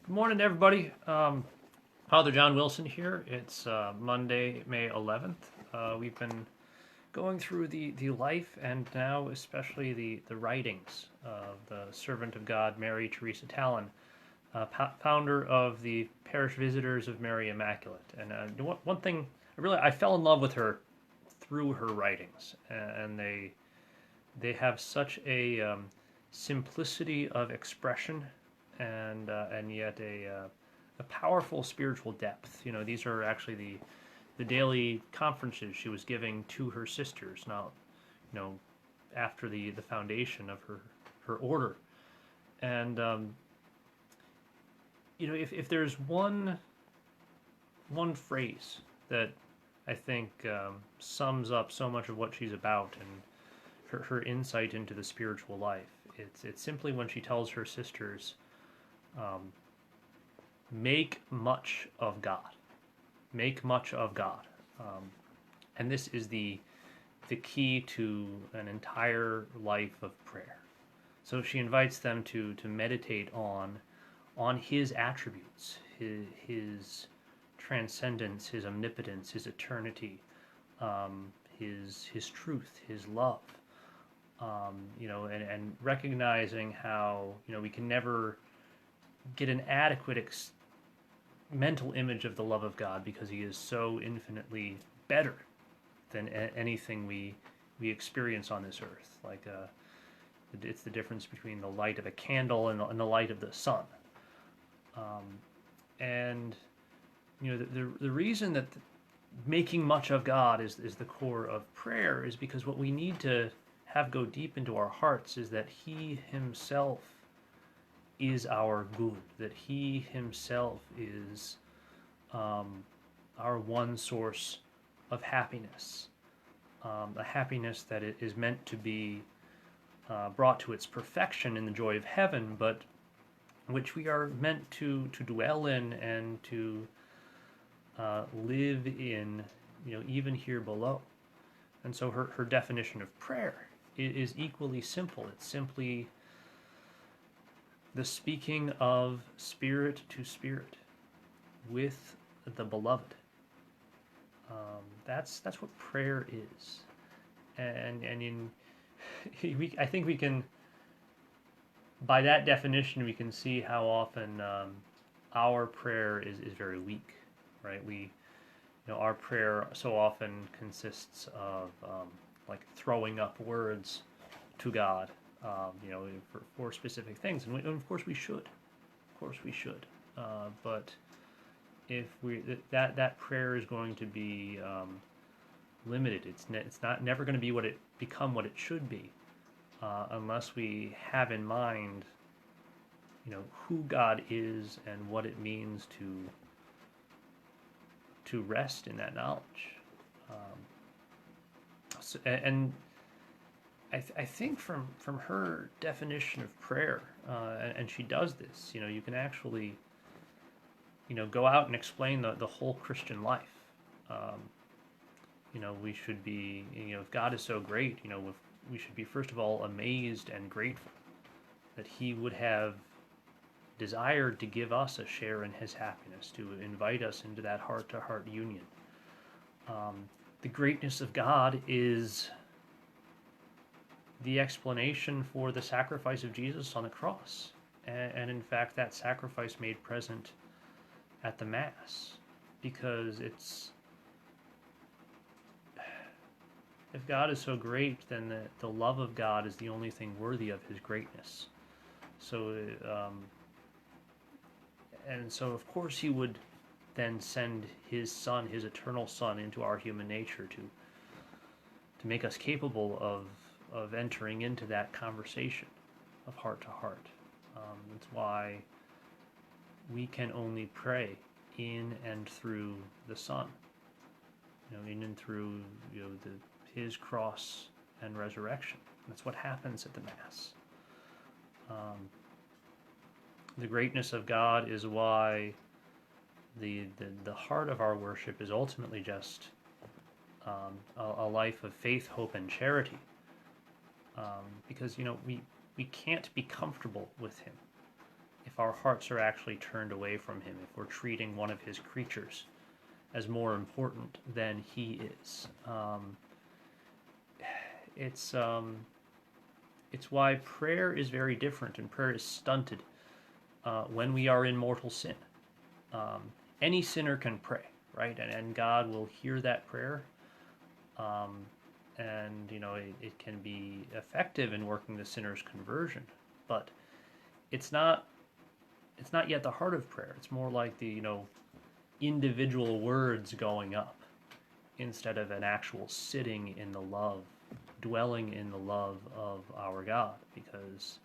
Good morning, everybody. Father John Wilson here. It's Monday, May 11th. We've been going through the life and now especially the writings of the servant of God, Mary Teresa Tallon, founder of the Parish Visitors of Mary Immaculate. And one thing, I fell in love with her through her writings, and they have such a simplicity of expression and yet a powerful spiritual depth. You know, these are actually the daily conferences she was giving to her sisters. Now, after the foundation of her order, and if there's one phrase that I think sums up so much of what she's about and her insight into the spiritual life, it's simply when she tells her sisters, make much of God. Make much of God. And this is the key to an entire life of prayer. So she invites them to meditate on his attributes, his transcendence, his omnipotence, his eternity, his truth, his love. And recognizing how we can never get an adequate mental image of the love of God because he is so infinitely better than anything we experience on this earth. Like it's the difference between the light of a candle and the light of the sun. And the reason that making much of God is the core of prayer is because what we need to have go deep into our hearts is that he himself is our good, that he himself is our one source of happiness, a happiness that it is meant to be brought to its perfection in the joy of heaven, but which we are meant to dwell in and to live in, even here below. And so her definition of prayer is equally simple. It's simply the speaking of spirit to spirit with the beloved. That's what prayer is, and I think we can, by that definition, we can see how often our prayer is very weak, right? Our prayer so often consists of like throwing up words to God, for specific things, and of course we should, but if that prayer is going to be limited, it's not never going to be what it should be, unless we have in mind, who God is and what it means to rest in that knowledge. And I think from her definition of prayer, and she does this, you can actually, go out and explain the whole Christian life. We should be, if God is so great, we should be first of all amazed and grateful that he would have desired to give us a share in his happiness, to invite us into that heart-to-heart union. The greatness of God is the explanation for the sacrifice of Jesus on the cross, and in fact that sacrifice made present at the Mass, because if God is so great, then the love of God is the only thing worthy of his greatness. So and so of course he would then send his Son, his eternal Son, into our human nature to make us capable of entering into that conversation of heart to heart. That's why we can only pray in and through the Son, in and through his cross and resurrection. That's what happens at the Mass. The greatness of God is why the heart of our worship is ultimately just a life of faith, hope, and charity. Because we can't be comfortable with him if our hearts are actually turned away from him, if we're treating one of his creatures as more important than he is. It's why prayer is very different, and prayer is stunted when we are in mortal sin. Any sinner can pray, right? And God will hear that prayer. And it can be effective in working the sinner's conversion, but it's not yet the heart of prayer. It's more like the individual words going up instead of an actual sitting in the love, dwelling in the love of our God, because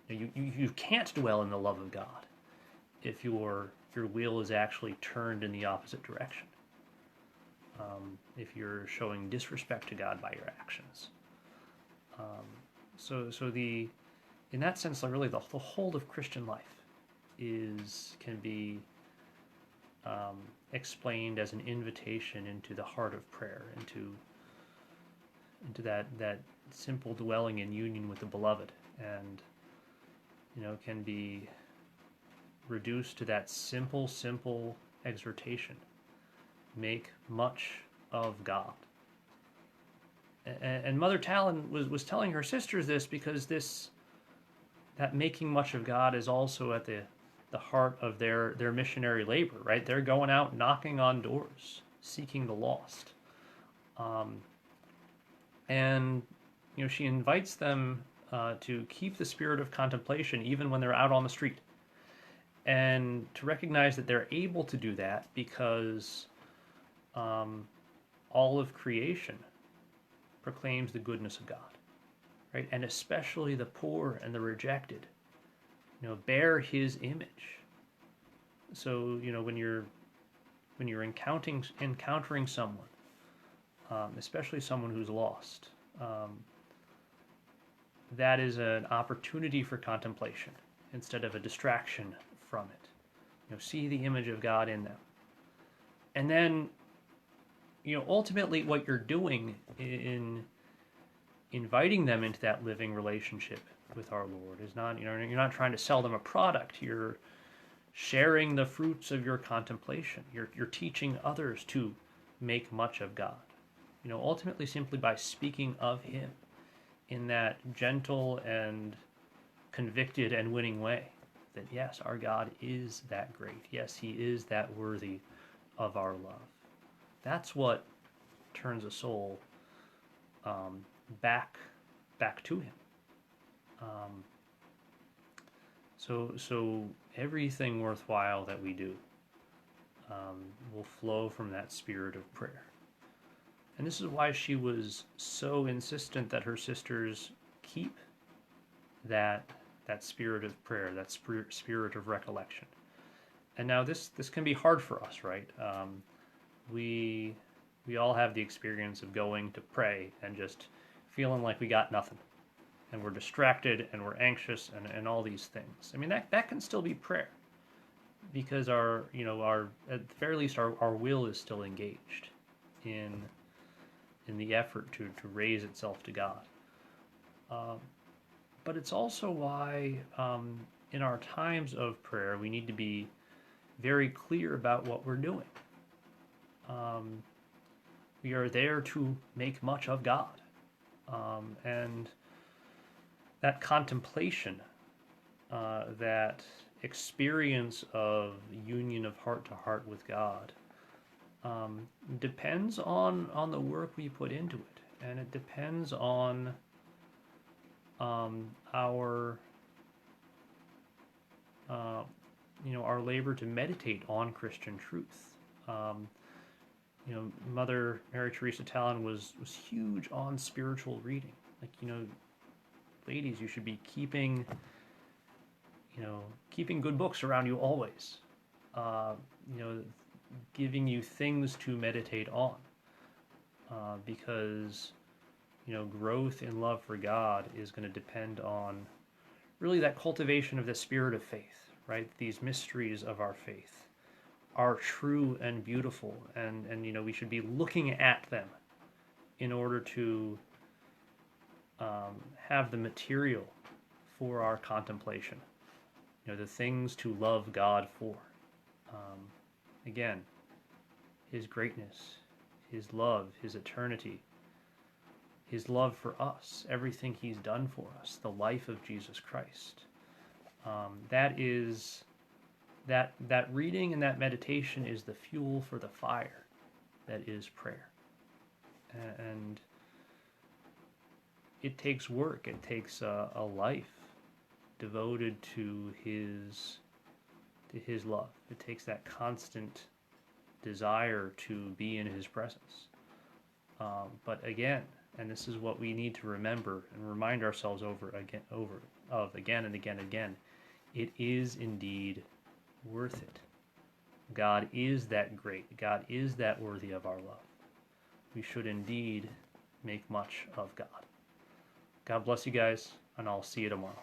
you can't dwell in the love of God if your will is actually turned in the opposite direction. If you're showing disrespect to God by your actions. In that sense, really the whole of Christian life can be explained as an invitation into the heart of prayer, into that simple dwelling in union with the beloved, and can be reduced to that simple exhortation: make much of God. And Mother Tallon was telling her sisters this because that making much of God is also at the heart of their missionary labor, right? They're going out knocking on doors, seeking the lost. And she invites them to keep the spirit of contemplation even when they're out on the street, and to recognize that they're able to do that because all of creation proclaims the goodness of God, right? And especially the poor and the rejected, bear His image. So when you're encountering someone, especially someone who's lost, that is an opportunity for contemplation instead of a distraction from it. See the image of God in them, and then ultimately what you're doing in inviting them into that living relationship with our Lord is not, you're not trying to sell them a product. You're sharing the fruits of your contemplation. You're teaching others to make much of God. Ultimately simply by speaking of Him in that gentle and convicted and winning way, that yes, our God is that great. Yes, He is that worthy of our love. That's what turns a soul back to Him. So everything worthwhile that we do will flow from that spirit of prayer. And this is why she was so insistent that her sisters keep that spirit of prayer, that spirit of recollection. And now this can be hard for us, right? We all have the experience of going to pray and just feeling like we got nothing, and we're distracted and we're anxious and all these things. I mean, that can still be prayer, because our at the very least our will is still engaged in the effort to raise itself to God. But it's also why in our times of prayer we need to be very clear about what we're doing. We are there to make much of God. And that contemplation, that experience of union of heart to heart with God, depends on the work we put into it. And it depends on our labor to meditate on Christian truth. Mother Mary Teresa Tallon was huge on spiritual reading. Ladies, you should be keeping good books around you always. Giving you things to meditate on, because growth in love for God is going to depend on really that cultivation of the spirit of faith, right? These mysteries of our faith are true and beautiful, and we should be looking at them in order to have the material for our contemplation. the things to love God for. Again, his greatness, his love, his eternity, his love for us, everything he's done for us, the life of Jesus Christ. That reading and that meditation is the fuel for the fire that is prayer. And it takes work. It takes a life devoted to his love. It takes that constant desire to be in his presence. But again, and this is what we need to remember and remind ourselves again and again, it is indeed worth it. God is that great. God is that worthy of our love. We should indeed make much of God. God bless you guys, and I'll see you tomorrow.